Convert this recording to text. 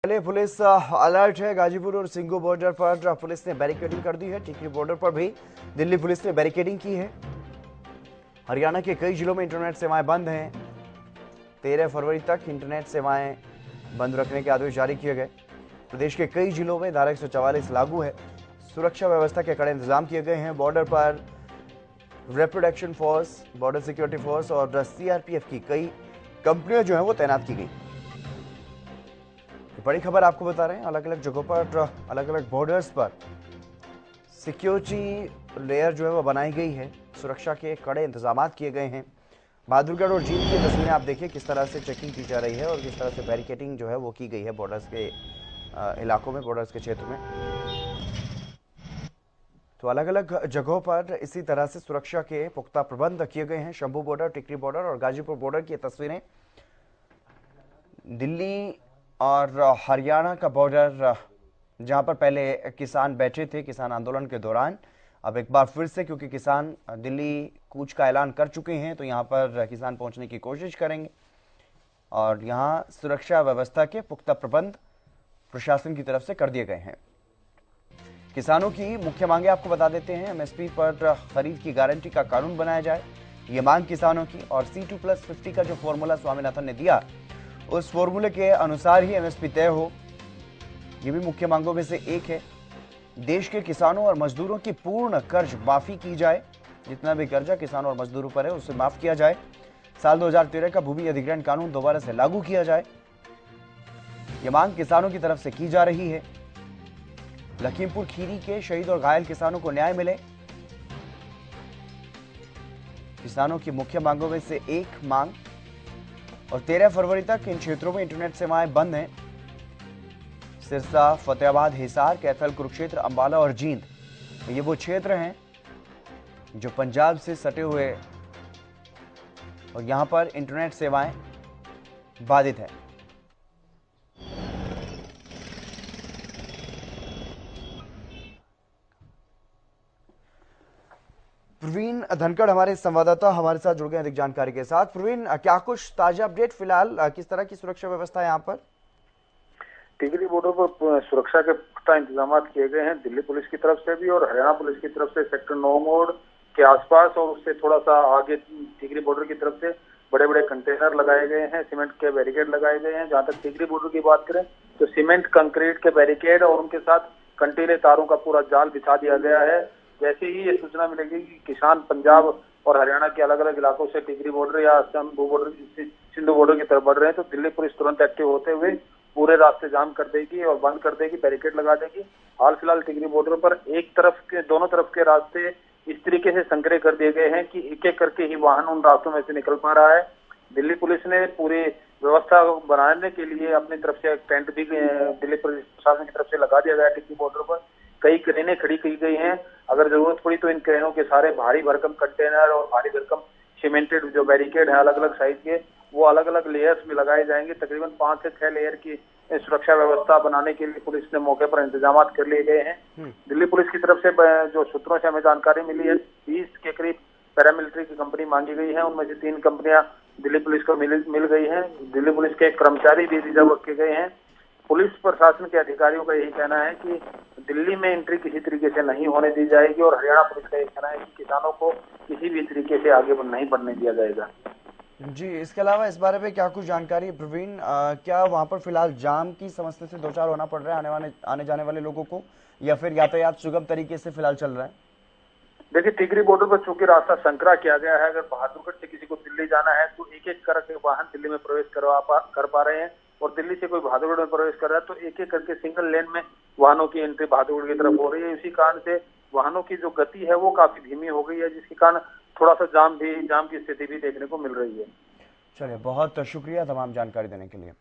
पहले police alert है। गाजीपुर और सिंगू बॉर्डर पर पुलिस ने बैरिकेडिंग कर दी है। टिकरी बॉर्डर पर भी दिल्ली पुलिस ने बैरिकेडिंग की है। हरियाणा के कई जिलों में इंटरनेट सेवाएं बंद हैं। 13 फरवरी तक इंटरनेट सेवाएं बंद रखने के आदेश जारी किए गए। प्रदेश के कई जिलों में धारा 144 लागू है। सुरक्षा व्यवस्था के कड़े इंतजाम किए गए हैं। बॉर्डर पर rapid action force, border security force और सीआरपीएफ की कई कंपनियां जो हैं वो तैनात की गई। बड़ी खबर आपको बता रहे हैं, अलग अलग जगहों पर, अलग अलग बॉर्डर्स पर सिक्योरिटी लेयर जो है वो बनाई गई है। सुरक्षा के कड़े इंतजाम किए गए हैं। बहादुरगढ़ और जींद की तस्वीरें आप देखिए, किस तरह से चेकिंग की जा रही है और किस तरह से बैरिकेडिंग जो है वो की गई है बॉर्डर्स के इलाकों में, बॉर्डर्स के क्षेत्र में। तो अलग अलग जगहों पर इसी तरह से सुरक्षा के पुख्ता प्रबंध किए गए हैं। शंभू बॉर्डर, टिकरी बॉर्डर और गाजीपुर बॉर्डर की तस्वीरें। दिल्ली और हरियाणा का बॉर्डर, जहां पर पहले किसान बैठे थे किसान आंदोलन के दौरान, अब एक बार फिर से, क्योंकि किसान दिल्ली कूच का ऐलान कर चुके हैं, तो यहां पर किसान पहुंचने की कोशिश करेंगे। और यहां सुरक्षा व्यवस्था के पुख्ता प्रबंध प्रशासन की तरफ से कर दिए गए हैं। किसानों की मुख्य मांगे आपको बता देते हैं। एमएसपी पर खरीद की गारंटी का कानून बनाया जाए, ये मांग किसानों की। और C2+50 का जो फॉर्मूला स्वामीनाथन ने दिया, उस फॉर्मूले के अनुसार ही एमएसपी तय हो, ये भी मुख्य मांगों में से एक है। देश के किसानों और मजदूरों की पूर्ण कर्ज माफी की जाए। जितना भी कर्जा किसानों और मजदूरों पर है उसे माफ किया जाए। साल 2013 का भूमि अधिग्रहण कानून दोबारा से लागू किया जाए, यह मांग किसानों की तरफ से की जा रही है। लखीमपुर खीरी के शहीद और घायल किसानों को न्याय मिले, किसानों की मुख्य मांगों में से एक मांग। और 13 फरवरी तक इन क्षेत्रों में इंटरनेट सेवाएं बंद हैं। सिरसा, फतेहाबाद, हिसार, कैथल, कुरुक्षेत्र, अंबाला और जींद, ये वो क्षेत्र हैं जो पंजाब से सटे हुए और यहां पर इंटरनेट सेवाएं बाधित हैं। प्रवीण धनखड़ हमारे संवाददाता हमारे साथ जुड़ गए अधिक जानकारी के साथ। प्रवीण, क्या कुछ ताजा अपडेट फिलहाल, किस तरह की सुरक्षा व्यवस्था है यहाँ पर? टिकरी बॉर्डर पर सुरक्षा के पुख्ता इंतजाम किए गए हैं, दिल्ली पुलिस की तरफ से भी और हरियाणा पुलिस की तरफ से। सेक्टर 9 मोड़ के आसपास और उससे थोड़ा सा आगे टिकरी बॉर्डर की तरफ से बड़े बड़े कंटेनर लगाए गए हैं, सीमेंट के बैरिकेड लगाए गए हैं। जहां तक टिकरी बॉर्डर की बात करें तो सीमेंट कंक्रीट के बैरिकेड और उनके साथ कंटीले तारों का पूरा जाल बिछा दिया गया है। जैसे ही ये सूचना मिलेगी कि किसान पंजाब और हरियाणा के अलग अलग इलाकों से टिकरी बॉर्डर या सिंधु बॉर्डर की तरफ बढ़ रहे हैं, तो दिल्ली पुलिस तुरंत एक्टिव होते हुए पूरे रास्ते जाम कर देगी और बंद कर देगी, बैरिकेड लगा देगी। हाल फिलहाल टिकरी बॉर्डर पर दोनों तरफ के रास्ते इस तरीके से संकरे कर दिए गए हैं कि एक एक करके ही वाहन उन रास्तों में से निकल पा रहा है। दिल्ली पुलिस ने पूरी व्यवस्था बनाने के लिए अपनी तरफ से टेंट भी दिल्ली पुलिस प्रशासन की तरफ से लगा दिया गया है। टिकरी बॉर्डर पर कई क्रेनें खड़ी की गई हैं। अगर जरूरत पड़ी तो इन क्रेनों के सारे भारी भरकम कंटेनर और भारी भरकम सीमेंटेड जो बैरिकेड है अलग अलग साइज के, वो अलग अलग लेयर्स में लगाए जाएंगे। तकरीबन 5 से 6 लेयर की सुरक्षा व्यवस्था बनाने के लिए पुलिस ने मौके पर इंतजाम कर लिए गए हैं। दिल्ली पुलिस की तरफ से जो सूत्रों से हमें जानकारी मिली है, 20 के करीब पैरामिलिट्री की कंपनी मांगी गई है। उनमें से 3 कंपनियां दिल्ली पुलिस को मिल गई हैं। दिल्ली पुलिस के कर्मचारी भी रिजर्व किए गए हैं। पुलिस प्रशासन के अधिकारियों का यही कहना है कि दिल्ली में एंट्री किसी तरीके से नहीं होने दी जाएगी और हरियाणा पुलिस का यही कहना है कि किसानों को किसी भी तरीके से आगे नहीं बढ़ने दिया जाएगा। जी, इसके अलावा इस बारे में क्या कुछ जानकारी प्रवीण? क्या वहां पर फिलहाल जाम की समस्या से दो चार होना पड़ रहा है आने जाने वाले लोगों को, या फिर यातायात सुगम तरीके से फिलहाल चल रहा है? देखिए, टिकरी बॉर्डर पर चूंकि रास्ता संकरा किया गया है, अगर बहादुरगढ़ से किसी को दिल्ली जाना है तो एक एक करके वाहन दिल्ली में प्रवेश कर पा रहे हैं, और दिल्ली से कोई बहादुरगढ़ में प्रवेश कर रहा है तो एक एक करके सिंगल लेन में वाहनों की एंट्री बहादुरगढ़ की तरफ हो रही है। इसी कारण से वाहनों की जो गति है वो काफी धीमी हो गई है, जिसके कारण थोड़ा सा जाम की स्थिति भी देखने को मिल रही है। चलिए, बहुत शुक्रिया तमाम जानकारी देने के लिए।